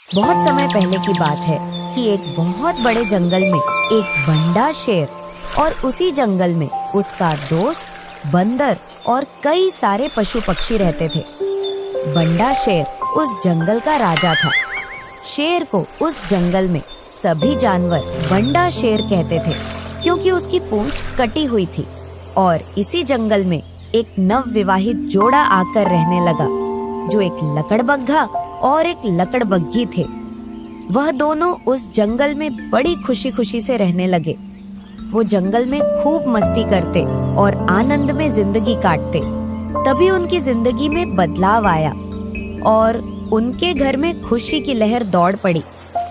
बहुत समय पहले की बात है कि एक बहुत बड़े जंगल में एक बंडा शेर और उसी जंगल में उसका दोस्त बंदर और कई सारे पशु पक्षी रहते थे। बंडा शेर उस जंगल का राजा था। शेर को उस जंगल में सभी जानवर बंडा शेर कहते थे क्योंकि उसकी पूंछ कटी हुई थी। और इसी जंगल में एक नवविवाहित जोड़ा आकर रहने लगा जो एक लकड़बग्घा और एक लकड़बग्घी थे। वह दोनों उस जंगल में बड़ी खुशी खुशी से रहने लगे। वो जंगल में खूब मस्ती करते और आनंद में जिंदगी काटते। तभी उनकी जिंदगी में बदलाव आया और उनके घर में खुशी की लहर दौड़ पड़ी।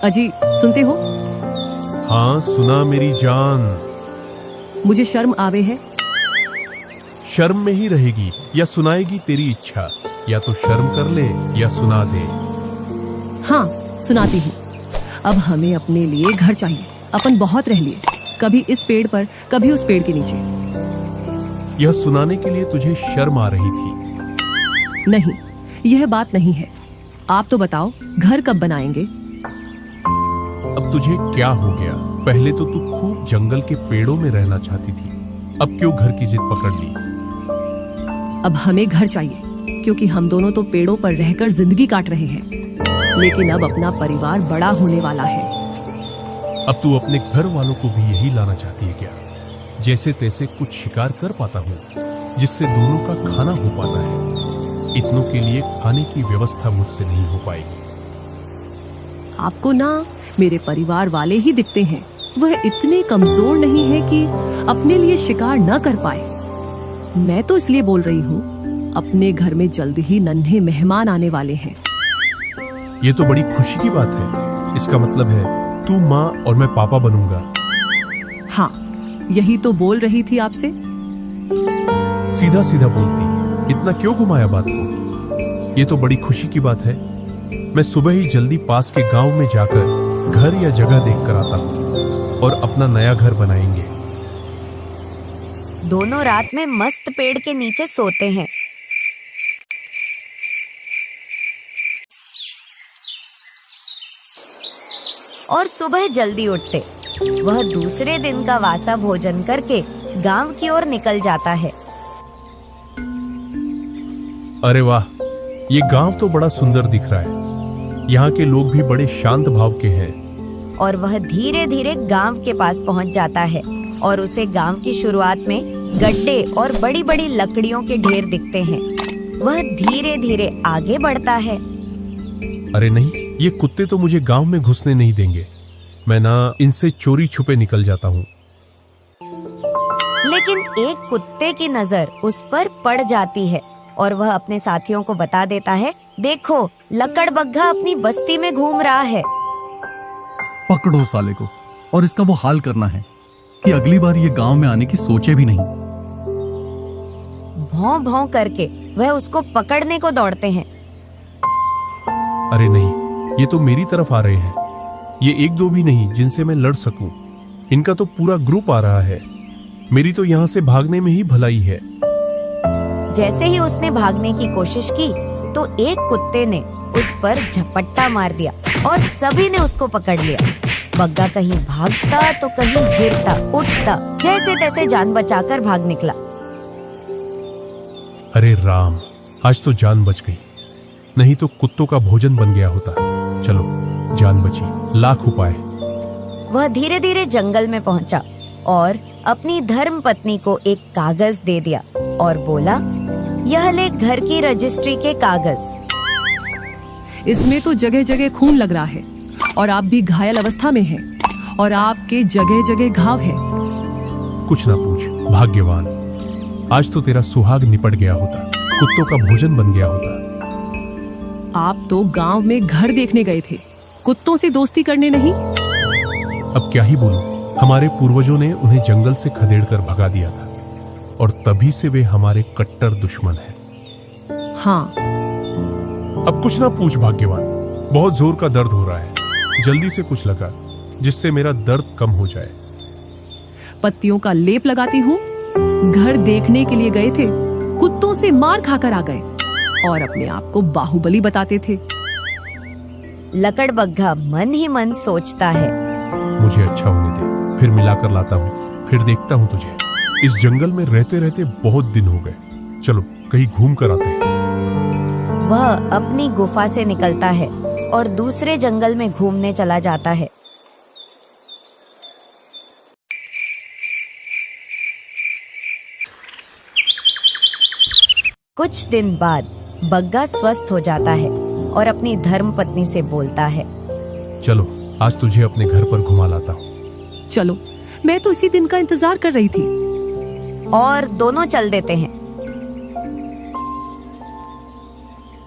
अजी, सुनते हो? हाँ, सुना मेरी जान। मुझे शर्म आवे है। शर्म में ही रहेगी या सुनाएगी तेरी इच्छा? या तो शर्म कर ले या सुना दे। हाँ, सुनाती हूँ। अब हमें अपने लिए घर चाहिए। अपन बहुत रह लिए, कभी इस पेड़ पर कभी उस पेड़ के नीचे। यह सुनाने के लिए तुझे शर्म आ रही थी? नहीं, यह बात नहीं है। आप तो बताओ, घर कब बनाएंगे? अब तुझे क्या हो गया? पहले तो तू खूब जंगल के पेड़ों में रहना चाहती थी, अब क्यों घर की जिद पकड़ ली? अब हमें घर चाहिए क्योंकि हम दोनों तो पेड़ों पर रहकर जिंदगी काट रहे हैं, लेकिन अब अपना परिवार बड़ा होने वाला है। अब तू अपने घर वालों को भी यही लाना चाहती है क्या? जैसे तैसे कुछ शिकार कर पाता हूँ जिससे दोनों का खाना हो पाता है। इतनों के लिए खाने की व्यवस्था मुझसे नहीं हो पाएगी। आपको ना मेरे परिवार वाले ही दिखते हैं। वह इतने कमजोर नहीं है कि अपने लिए शिकार न कर पाए। मैं तो इसलिए बोल रही हूँ, अपने घर में जल्द ही नन्हे मेहमान आने वाले हैं। ये तो बड़ी खुशी की बात है। इसका मतलब है तू माँ और मैं पापा बनूंगा। हाँ, यही तो बोल रही थी आपसे। सीधा सीधा बोलती, इतना क्यों घुमाया बात को? ये तो बड़ी खुशी की बात है। मैं सुबह ही जल्दी पास के गांव में जाकर घर या जगह देख कर आता हूँ और अपना नया घर बनाएंगे। दोनों रात में मस्त पेड़ के नीचे सोते हैं। और सुबह जल्दी उठते। वह दूसरे दिन का वासा भोजन करके गांव की ओर निकल जाता है। अरे वाह, ये गांव तो बड़ा सुंदर दिख रहा है। यहाँ के लोग भी बड़े शांत भाव के हैं। और वह धीरे धीरे गांव के पास पहुंच जाता है और उसे गांव की शुरुआत में गड्ढे और बड़ी बड़ी लकड़ियों के ढेर दिखते हैं। वह धीरे धीरे आगे बढ़ता है। अरे नहीं, ये कुत्ते तो मुझे गांव में घुसने नहीं देंगे। मैं ना इनसे चोरी छुपे निकल जाता हूँ। लेकिन एक कुत्ते की नजर उस पर पड़ जाती है और वह अपने साथियों को बता देता है, देखो, लकड़बग्घा अपनी बस्ती में घूम रहा है। पकड़ो साले को, और इसका वो हाल करना है कि अगली बार ये गांव में आने की सोचे भी नहीं। भौं भौं करके वह उसको पकड़ने को दौड़ते हैं। अरे नहीं, ये तो मेरी तरफ आ रहे हैं। ये एक दो भी नहीं जिनसे मैं लड़ सकूं। इनका तो पूरा ग्रुप आ रहा है। मेरी तो यहाँ से भागने में ही भलाई है। जैसे ही उसने भागने की कोशिश की तो एक कुत्ते ने उस पर झपट्टा मार दिया और सभी ने उसको पकड़ लिया। बग्गा कहीं भागता तो कहीं गिरता उठता, जैसे तैसे जान बचाकर भाग निकला। अरे राम, आज तो जान बच गई, नहीं तो कुत्तों का भोजन बन गया होता। चलो, जान बची, लाख उपाय। वह धीरे धीरे जंगल में पहुंचा और अपनी धर्म पत्नी को एक कागज दे दिया और बोला, यह ले घर की रजिस्ट्री के कागज। इसमें तो जगह जगह खून लग रहा है और आप भी घायल अवस्था में हैं और आपके जगह जगह घाव हैं। कुछ ना पूछ, भाग्यवान। आज तो तेरा सुहाग निपट गया होता, कुत्तों का भोजन बन गया होता। आप तो गांव में घर देखने गए थे, कुत्तों से दोस्ती करने नहीं। अब क्या ही बोलूं, हमारे पूर्वजों ने उन्हें जंगल से खदेड़कर भगा दिया था और तभी से वे हमारे कट्टर दुश्मन हैं। हाँ, अब कुछ ना पूछ भाग्यवान, बहुत जोर का दर्द हो रहा है। जल्दी से कुछ लगा जिससे मेरा दर्द कम हो जाए। पत्तियों का लेप लगाती हूँ। घर देखने के लिए गए थे, कुत्तों से मार खाकर आ गए और अपने आप को बाहुबली बताते थे। लकड़बग्घा मन ही मन सोचता है, मुझे अच्छा होने दे, फिर मिलाकर लाता हूँ, फिर देखता हूँ तुझे। इस जंगल में रहते रहते बहुत दिन हो गए, चलो कहीं घूम कर आते हैं। वह अपनी गुफा से निकलता है और दूसरे जंगल में घूमने चला जाता है। कुछ दिन बाद बग्गा स्वस्थ हो जाता है और अपनी धर्मपत्नी से बोलता है, चलो आज तुझे अपने घर पर घुमा लाता हूँ। चलो, मैं तो इसी दिन का इंतजार कर रही थी। और दोनों चल देते हैं।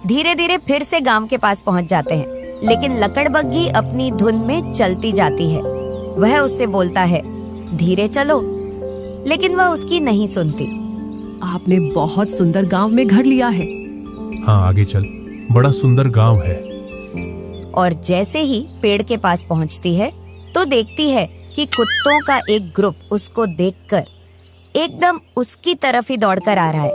धीरे धीरे फिर से गांव के पास पहुंच जाते हैं, लेकिन लकड़बग्घी अपनी धुन में चलती जाती है। वह उससे बोलता है, धीरे चलो, लेकिन वह उसकी नहीं सुनती। आपने बहुत सुंदर गांव में घर लिया है। हाँ आगे चल, बड़ा सुंदर गांव है। और जैसे ही पेड़ के पास पहुंचती है तो देखती है कि कुत्तों का एक ग्रुप उसको देखकर एकदम उसकी तरफ ही दौड़कर आ रहा है।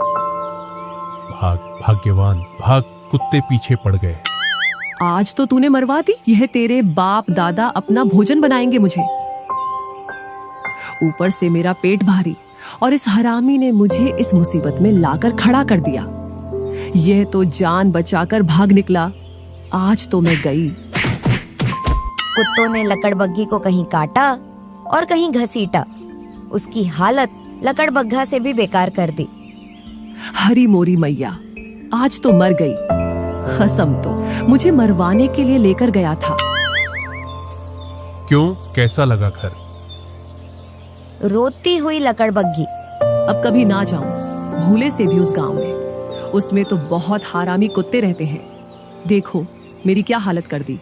भाग भाग्यवान भाग, कुत्ते पीछे पड़ गए। आज तो तूने मरवा दी। यह तेरे बाप दादा अपना भोजन बनाएंगे मुझे। ऊपर से मेरा पेट भारी, और इस हरामी ने मुझे इस मुसीबत में लाकर खड़ा कर दिया। यह तो जान बचाकर भाग निकला। आज तो मैं गई। कुत्तों ने लकड़बग्घी को कहीं काटा और कहीं घसीटा। उसकी हालत लकड़बग्घा से भी बेकार कर दी। हरी मोरी मैया, आज तो मर गई। खसम तो मुझे मरवाने के लिए लेकर गया था। क्यों, कैसा लगा घर? रोती हुई लकड़बग्घी, अब कभी ना जाऊं भूले से भी उस गांव में। उसमें तो बहुत हरामी कुत्ते रहते हैं। देखो मेरी क्या हालत कर दी।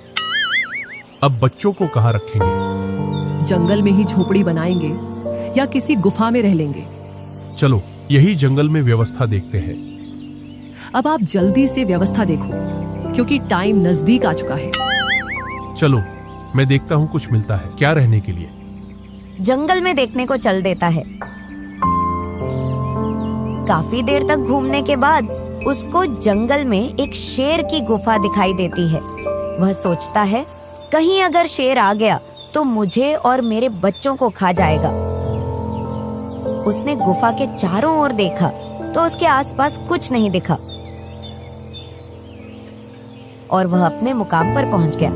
अब बच्चों को कहाँ रखेंगे? जंगल में ही झोपड़ी बनाएंगे या किसी गुफा में रह लेंगे। चलो यही जंगल में व्यवस्था देखते हैं। अब आप जल्दी से व्यवस्था देखो, क्योंकि टाइम नजदीक आ चुका है। चलो मैं देखता हूँ कुछ मिलता है क्या रहने के लिए। जंगल में देखने को चल देता है। काफी देर तक घूमने के बाद उसको जंगल में एक शेर की गुफा दिखाई देती है। वह सोचता है, कहीं अगर शेर आ गया तो मुझे और मेरे बच्चों को खा जाएगा। उसने गुफा के चारों ओर देखा तो उसके आसपास कुछ नहीं दिखा और वह अपने मुकाम पर पहुंच गया।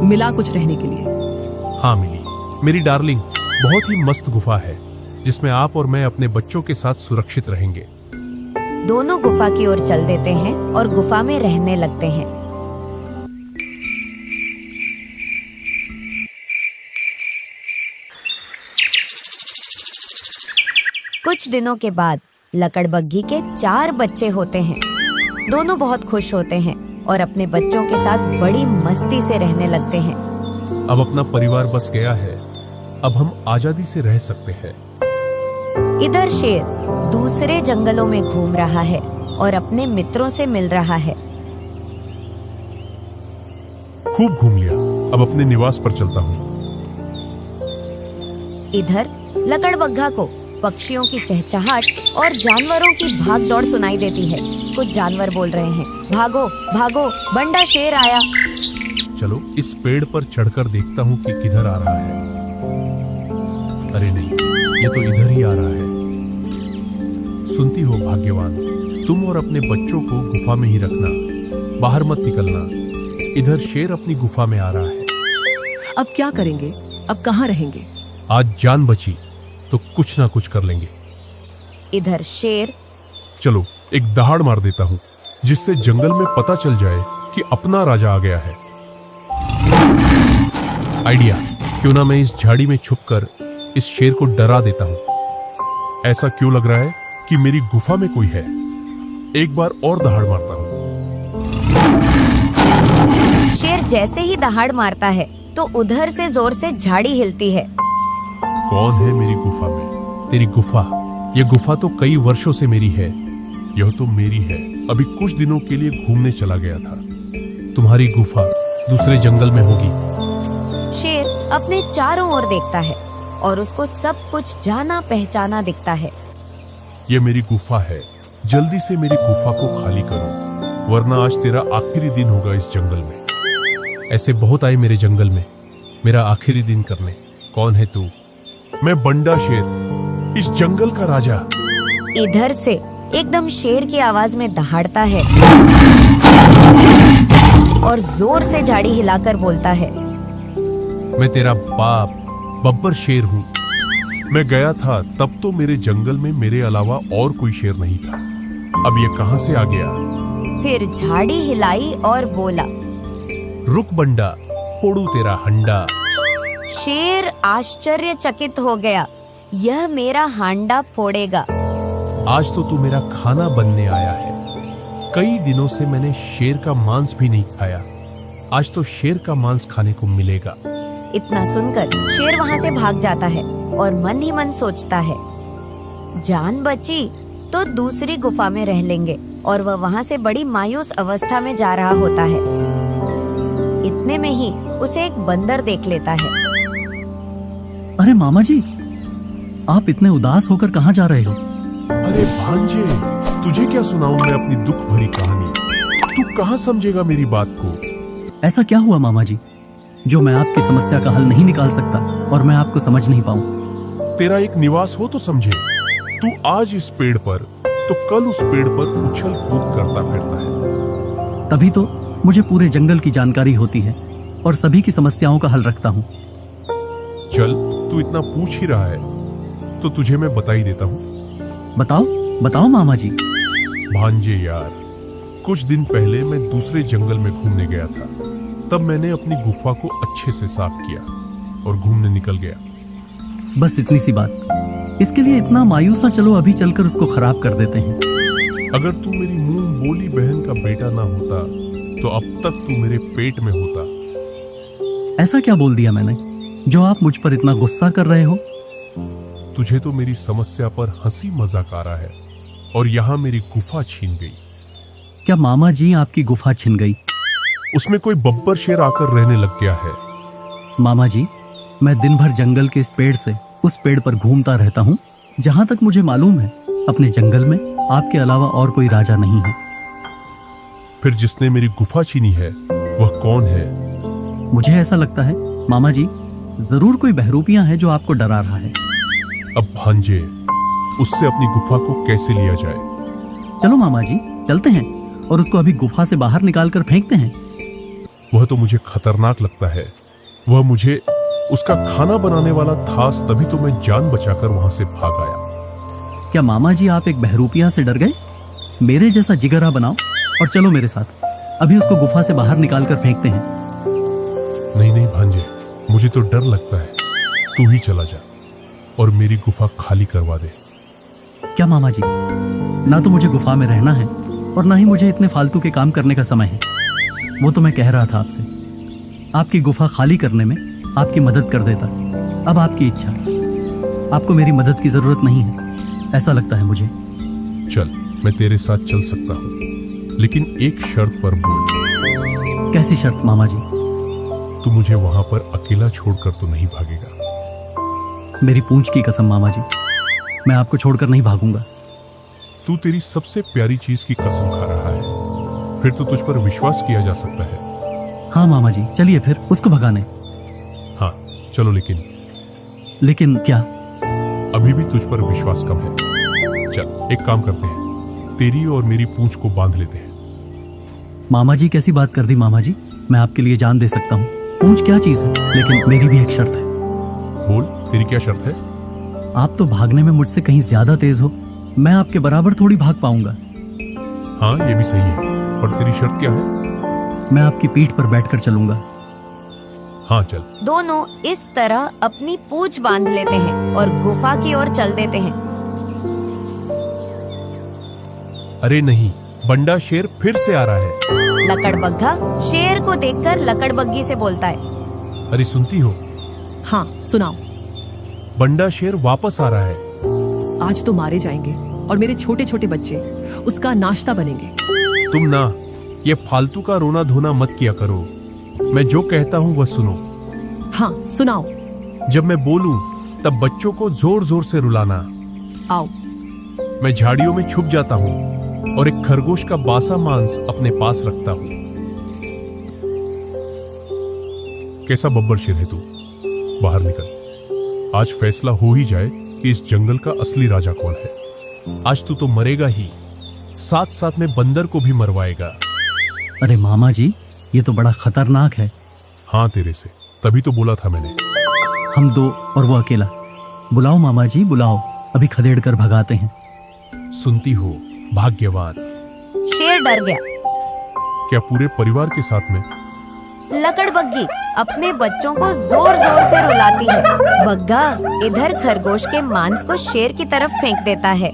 मिला कुछ रहने के लिए? हाँ मिली मेरी डार्लिंग, बहुत ही मस्त गुफा है जिसमें आप और मैं अपने बच्चों के साथ सुरक्षित रहेंगे। दोनों गुफा की ओर चल देते हैं और गुफा में रहने लगते हैं। कुछ दिनों के बाद लकड़बग्घी के 4 बच्चे होते हैं। दोनों बहुत खुश होते हैं और अपने बच्चों के साथ बड़ी मस्ती से रहने लगते हैं। अब अपना परिवार बस गया है, अब हम आजादी से रह सकते हैं। इधर शेर दूसरे जंगलों में घूम रहा है और अपने मित्रों से मिल रहा है। खूब घूम लिया, अब अपने निवास पर चलता हूँ। इधर लकड़बग्घा को पक्षियों की चहचहाट और जानवरों की भागदौड़ सुनाई देती है। कुछ जानवर बोल रहे हैं, भागो भागो, बंडा शेर आया। चलो इस पेड़ पर चढ़कर देखता हूँ कि किधर आ रहा है। अरे नहीं, ये तो इधर ही आ रहा है। सुनती हो भाग्यवान, तुम और अपने बच्चों को गुफा में ही रखना, बाहर मत निकलना। इधर शेर अपनी गुफा में आ रहा है। अब क्या करेंगे? अब कहाँ रहेंगे? आज जान बची तो कुछ ना कुछ कर लेंगे। इधर शेर, चलो एक दहाड़ मार देता हूँ जिससे जंगल में पता चल जाए कि अपना राजा आ गया है। आइडिया, क्यों ना मैं इस झाड़ी में छुपकर इस शेर को डरा देता हूँ। ऐसा क्यों लग रहा है कि मेरी गुफा में कोई है। एक बार और दहाड़ मारता हूँ। शेर जैसे ही दहाड़ मारता है तो उधर से जोर से झाड़ी हिलती है। कौन है मेरी गुफा में? तेरी गुफा? यह गुफा तो कई वर्षों से मेरी है। यह तो मेरी है, अभी कुछ दिनों के लिए घूमने चला गया था। तुम्हारी गुफा दूसरे जंगल में होगी। शेर अपने चारों ओर देखता है और उसको सब कुछ जाना पहचाना दिखता है। यह मेरी गुफा है, जल्दी से मेरी गुफा को खाली करो, वरना आज तेरा आखिरी दिन होगा इस जंगल में। ऐसे बहुत आए मेरे जंगल में मेरा आखिरी दिन करने। कौन है तू? मैं बंडा शेर, इस जंगल का राजा। इधर से एकदम शेर की आवाज में दहाड़ता है और जोर से झाड़ी हिलाकर बोलता है, मैं तेरा बाप बब्बर शेर हूँ। मैं गया था तब तो मेरे जंगल में मेरे अलावा और कोई शेर नहीं था। अब ये कहां से आ गया? फिर झाड़ी हिलाई और बोला, रुक बंडा, फोड़ू तेरा हंडा। शेर आश्चर्यचकित हो गया, यह मेरा हांडा फोड़ेगा। आज तो तू मेरा खाना बनने आया है। कई दिनों से मैंने शेर का मांस भी नहीं खाया। आज तो शेर का मांस खाने को मिलेगा। इतना सुनकर शेर वहां से भाग जाता है और मन ही मन सोचता है, जान बची तो दूसरी गुफा में रह लेंगे। और वह वहां से बड़ी मायूस अवस्था में जा रहा होता है। इतने में ही उसे एक बंदर देख लेता है। अरे मामा जी, आप इतने उदास होकर कहाँ जा रहे हो? अरे भांजे, तुझे क्या सुनाऊं मैं अपनी दुख भरी कहानी? तू कहाँ समझेगा मेरी बात को? ऐसा क्या हुआ मामा जी जो मैं आपकी समस्या का हल नहीं निकाल सकता और मैं आपको समझ नहीं पाऊं? तेरा एक निवास हो तो समझे। तू आज इस पेड़ पर तो कल उस पेड़ पर उछल कूद करता फिरता है। तभी तो मुझे पूरे जंगल की जानकारी होती है और सभी की समस्याओं का हल रखता हूँ। चल, तू इतना पूछ ही रहा है तो तुझे मैं बता ही देता हूँ। बताओ बताओ मामा जी। भांजे यार, कुछ दिन पहले मैं दूसरे जंगल में घूमने गया था। तब मैंने अपनी गुफा को अच्छे से साफ किया और घूमने निकल गया। बस इतनी सी बात, इसके लिए इतना मायूस ना चलो, अभी चलकर उसको खराब कर देते हैं। अगर तू मेरी मुंह बोली बहन का बेटा ना होता तो अब तक तू मेरे पेट में होता। ऐसा क्या बोल दिया मैंने जो आप मुझ पर इतना गुस्सा कर रहे हो? तुझे तो मेरी समस्या पर हंसी मजाक आ रहा है और यहाँ मेरी गुफा छीन गई। क्या मामा जी आपकी गुफा छिन गई? उसमें कोई बब्बर शेर आकर रहने लग गया है। मामा जी, मैं दिन भर जंगल के इस पेड़ से उस पेड़ पर घूमता रहता हूँ। जहां तक मुझे मालूम है अपने जंगल में आपके अलावा और कोई राजा नहीं है। फिर जिसने मेरी गुफा छीनी है वह कौन है? मुझे ऐसा लगता है मामा जी, जरूर कोई बहरूपिया है जो आपको डरा रहा है। अब भांजे, उससे अपनी गुफा को कैसे लिया जाए? चलो मामा जी, चलते हैं और उसको अभी गुफा से बाहर निकाल कर फेंकते हैं। वह तो मुझे खतरनाक लगता है। वह मुझे उसका खाना बनाने वाला था, तभी तो मैं जान बचाकर वहां से भाग आया। क्या मामा जी आप एक बहरूपिया से डर गए? मेरे जैसा जिगरा बनाओ और चलो मेरे साथ, अभी उसको गुफा से बाहर निकाल कर फेंकते हैं। नहीं नहीं भांजे, मुझे तो डर लगता है। तू ही चला जा और मेरी गुफा खाली करवा दे। क्या मामा जी, ना तो मुझे गुफा में रहना है और ना ही मुझे इतने फालतू के काम करने का समय है। वो तो मैं कह रहा था आपसे, आपकी गुफा खाली करने में आपकी मदद कर देता। अब आपकी इच्छा, आपको मेरी मदद की जरूरत नहीं है, ऐसा लगता है मुझे। चल, मैं तेरे साथ चल सकता हूँ, लेकिन एक शर्त पर बोल। कैसी शर्त मामा जी? तू मुझे वहां पर अकेला छोड़कर तो नहीं भागेगा? मेरी पूंछ की कसम मामा जी, मैं आपको छोड़कर नहीं भागूंगा। तू तेरी सबसे प्यारी चीज की कसम खा रहा है, फिर तो तुझ पर विश्वास किया जा सकता है। हाँ मामा जी, चलिए फिर उसको भगाने। हाँ चलो, लेकिन क्या? अभी भी तुझ पर विश्वास कम है। चल, एक काम करते हैं, तेरी और मेरी पूंछ को बांध लेते हैं। मामा जी कैसी बात कर दी मामा जी, मैं आपके लिए जान दे सकता हूँ। पूंछ क्या चीज है, लेकिन मेरी भी एक शर्त है। बोल, तेरी क्या शर्त है? आप तो भागने में मुझसे कहीं ज्यादा तेज हो, मैं आपके बराबर थोड़ी भाग पाऊंगा। हाँ, ये भी सही है। और तेरी शर्त क्या है? मैं आपकी पीठ पर बैठकर चलूंगा। हाँ चल। दोनों इस तरह अपनी पूंछ बांध लेते हैं और गुफा की ओर चल देते हैं। अरे नहीं, बंडा शेर फिर से आ रहा है। लकड़बग्गा शेर को देखकर लकड़बग्गी से बोलता है, अरे सुनती हो? हाँ सुनाओ। बंडा शेर वापस आ रहा है। आज तो मारे जाएंगे और मेरे छोटे छोटे बच्चे उसका नाश्ता बनेंगे। तुम ना ये फालतू का रोना धोना मत किया करो। मैं जो कहता हूँ वह सुनो। हाँ सुनाओ। जब मैं बोलूं तब बच्चों को जोर जोर से रुलाना। आओ। मैं झाड़ियों में छुप जाता हूँ और एक खरगोश का बासा मांस अपने पास रखता हूँ। कैसा बब्बर शेर है तू? बाहर निकल। आज फैसला हो ही जाए कि इस जंगल का असली राजा कौन है। आज तू तो मरेगा ही, साथ साथ में बंदर को भी मरवाएगा। अरे मामा जी, ये तो बड़ा खतरनाक है। हाँ तेरे से, तभी तो बोला था मैंने। हम दो और वो अकेला। बुलाओ मामा जी, बुलाओ, अभी खदेड़ कर भगाते हैं। सुनती हो भाग्यवान? शेर डर गया। क्या पूरे परिवार के साथ में? लकड़बग्गी अपने बच्चों को जोर जोर से रुलाती है। बग्गा इधर खरगोश के मांस को शेर की तरफ फेंक देता है।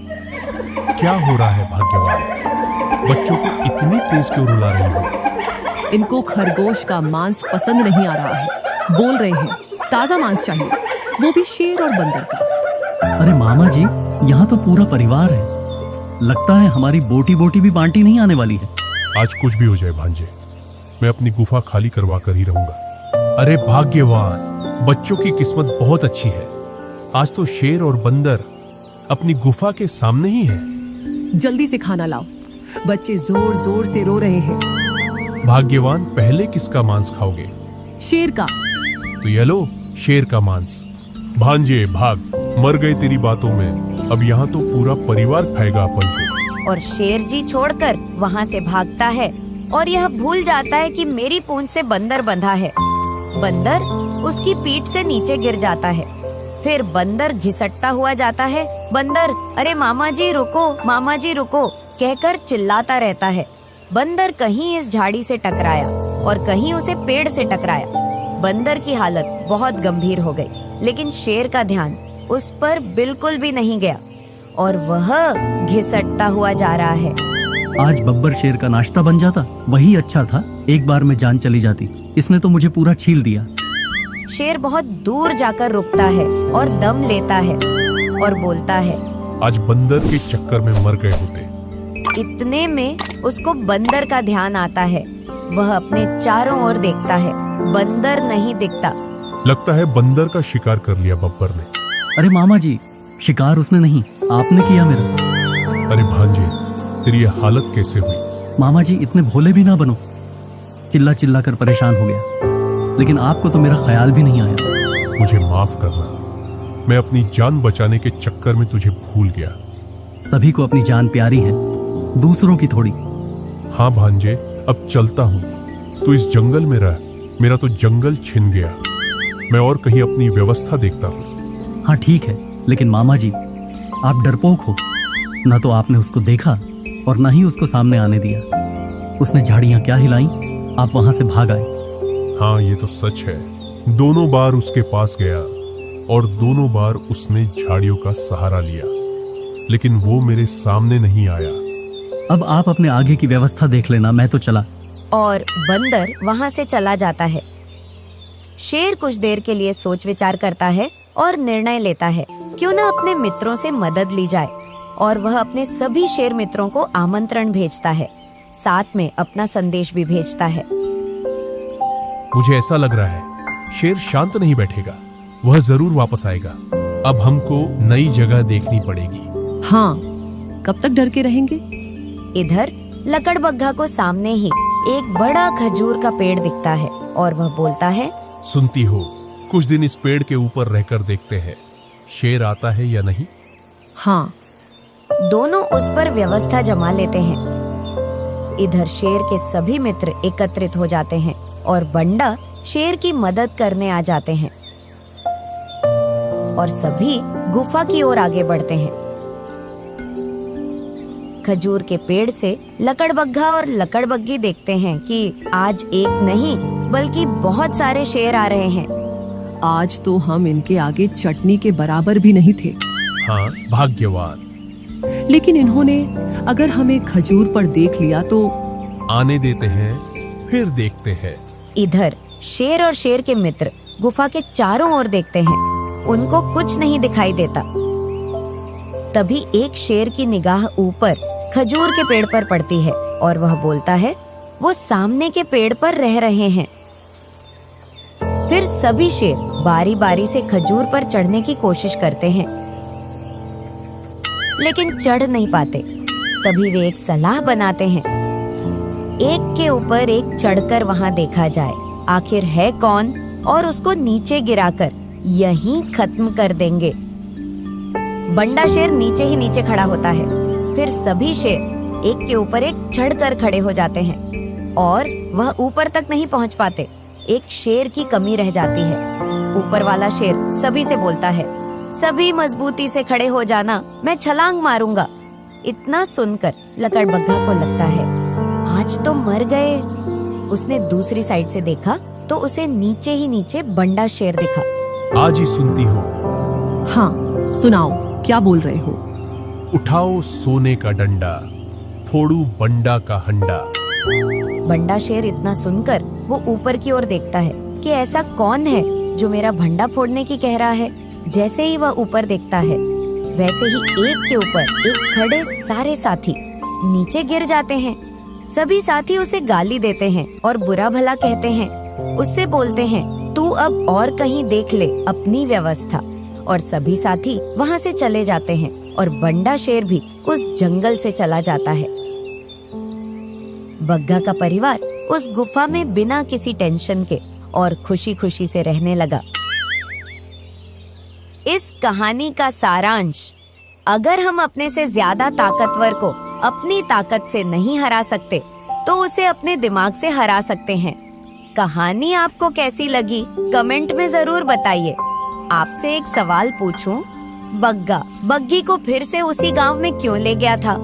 क्या हो रहा है भाग्यवान? बच्चों को इतनी तेज क्यों रुला रही हो? इनको खरगोश का मांस पसंद नहीं आ रहा है। बोल रहे हैं ताजा मांस चाहिए, वो भी शेर और बंदर का। अरे मामा जी, यहाँ तो पूरा परिवार है। लगता है हमारी बोटी बोटी भी बांटी नहीं आने वाली है। आज कुछ भी हो जाए भांजे, मैं अपनी गुफा खाली करवा कर ही रहूंगा। अरे भाग्यवान, बच्चों की किस्मत बहुत अच्छी है। आज तो शेर और बंदर अपनी गुफा के सामने ही है। जल्दी से खाना लाओ, बच्चे जोर जोर से रो रहे हैं। भाग्यवान, पहले किसका मांस खाओगे? शेर का। तो ये लो शेर का मांस। भांजे भाग, मर गए तेरी बातों में। अब यहाँ तो पूरा परिवार खाएगा अपन को। और शेर जी छोड़कर वहाँ से भागता है और यह भूल जाता है कि मेरी पूंछ से बंदर बंधा है। बंदर उसकी पीठ से नीचे गिर जाता है। फिर बंदर घिसटता हुआ जाता है। बंदर अरे मामा जी रुको, मामा जी रुको कहकर चिल्लाता रहता है। बंदर कहीं इस झाड़ी से टकराया और कहीं उसे पेड़ से टकराया। बंदर की हालत बहुत गंभीर हो गई, लेकिन शेर का ध्यान उस पर बिल्कुल भी नहीं गया और वह घिसटता हुआ जा रहा है। आज बब्बर शेर का नाश्ता बन जाता, वही अच्छा था। एक बार में जान चली जाती, इसने तो मुझे पूरा छील दिया। शेर बहुत दूर जाकर रुकता है और दम लेता है और बोलता है, आज बंदर के चक्कर में मर गए होते। इतने में उसको बंदर का ध्यान आता है। वह अपने चारों ओर देखता है, बंदर नहीं दिखता। लगता है बंदर का शिकार कर लिया बब्बर ने। अरे मामा जी, शिकार उसने नहीं, आपने किया मेरा। अरे भांजे, तेरी ये हालत कैसे हुई? मामा जी, इतने भोले भी ना बनो। चिल्ला चिल्ला कर परेशान हो गया, लेकिन आपको तो मेरा ख्याल भी नहीं आया। मुझे माफ करना, मैं अपनी जान बचाने के चक्कर में तुझे भूल गया। सभी को अपनी जान प्यारी है, दूसरों की थोड़ी। हाँ भांजे, अब चलता हूँ। तू इस जंगल में रह, मेरा तो जंगल छिन गया। मैं और कहीं अपनी व्यवस्था देखता हूँ। हाँ ठीक है, लेकिन मामा जी आप डरपोक हो। ना तो आपने उसको देखा और ना ही उसको सामने आने दिया। उसने झाड़ियां क्या हिलाई, आप वहां से भाग आए। हाँ ये तो सच है, दोनों बार उसके पास गया और दोनों बार उसने झाड़ियों का सहारा लिया, लेकिन वो मेरे सामने नहीं आया। अब आप अपने आगे की व्यवस्था देख लेना, मैं तो चला। और बंदर वहाँ से चला जाता है। शेर कुछ देर के लिए सोच विचार करता है और निर्णय लेता है क्यों ना अपने मित्रों से मदद ली जाए, और वह अपने सभी शेर मित्रों को आमंत्रण भेजता है, साथ में अपना संदेश भी भेजता है। मुझे ऐसा लग रहा है शेर शांत नहीं बैठेगा, वह जरूर वापस आएगा। अब हमको नई जगह देखनी पड़ेगी। हाँ, कब तक डर के रहेंगे? इधर लकड़बग्घा को सामने ही एक बड़ा खजूर का पेड़ दिखता है और वह बोलता है, सुनती हो, कुछ दिन इस पेड़ के ऊपर रहकर देखते हैं शेर आता है या नहीं। हाँ। दोनों उस पर व्यवस्था जमा लेते हैं। इधर शेर के सभी मित्र एकत्रित हो जाते हैं और बंडा शेर की मदद करने आ जाते हैं और सभी गुफा की ओर आगे बढ़ते हैं। खजूर के पेड़ से लकड़बग्घा और लकड़बग्गी देखते हैं कि आज एक नहीं बल्कि बहुत सारे शेर आ रहे हैं। आज तो हम इनके आगे चटनी के बराबर भी नहीं थे। हाँ भाग्यवान। लेकिन इन्होंने अगर हमें खजूर पर देख लिया तो आने देते हैं, फिर देखते हैं। इधर शेर और शेर के मित्र गुफा के चारों ओर देखते हैं, उनको कुछ नहीं दिखाई देता। तभी एक शेर की निगाह ऊपर खजूर के पेड़ पर पड़ती है और वह बोलता है, वो सामने के पेड़ पर रह रहे हैं। फिर सभी शेर बारी बारी से खजूर पर चढ़ने की कोशिश करते हैं, लेकिन चढ़ नहीं पाते। तभी वे एक सलाह बनाते हैं, एक के ऊपर एक चढ़कर वहां देखा जाए, आखिर है कौन और उसको नीचे गिराकर यहीं खत्म कर देंगे। बंडा शेर नीचे ही नीचे खड़ा होता है। फिर सभी शेर एक के ऊपर एक चढ़कर खड़े हो जाते हैं और वह ऊपर तक नहीं पहुंच पाते। एक शेर की कमी रह जाती है। ऊपर वाला शेर सभी से बोलता है, सभी मजबूती से खड़े हो जाना, मैं छलांग मारूंगा। इतना सुनकर लकड़बग्गा को लगता है आज तो मर गए। उसने दूसरी साइड से देखा तो उसे नीचे ही नीचे बंडा शेर दिखा। आज ही सुनती हो। हाँ, सुनाओ, क्या बोल रहे हो? उठाओ सोने का डंडा, फोड़ू बंडा का हंडा। बंडा शेर इतना सुनकर वो ऊपर की ओर देखता है कि ऐसा कौन है जो मेरा भंडा फोड़ने की कह रहा है। जैसे ही वह ऊपर देखता है वैसे ही एक के ऊपर एक खड़े सारे साथी नीचे गिर जाते हैं। सभी साथी उसे गाली देते हैं और बुरा भला कहते हैं। उससे बोलते हैं, तू अब और कहीं देख ले अपनी व्यवस्था। और सभी साथी वहाँ से चले जाते हैं और बंडा शेर भी उस जंगल से चला जाता है। बग्गा का परिवार उस गुफा में बिना किसी टेंशन के और खुशी खुशी से रहने लगा। इस कहानी का सारांश, अगर हम अपने से ज्यादा ताकतवर को अपनी ताकत से नहीं हरा सकते तो उसे अपने दिमाग से हरा सकते हैं। कहानी आपको कैसी लगी कमेंट में जरूर बताइए। आपसे एक सवाल पूछूं, बग्गा बग्गी को फिर से उसी गांव में क्यों ले गया था?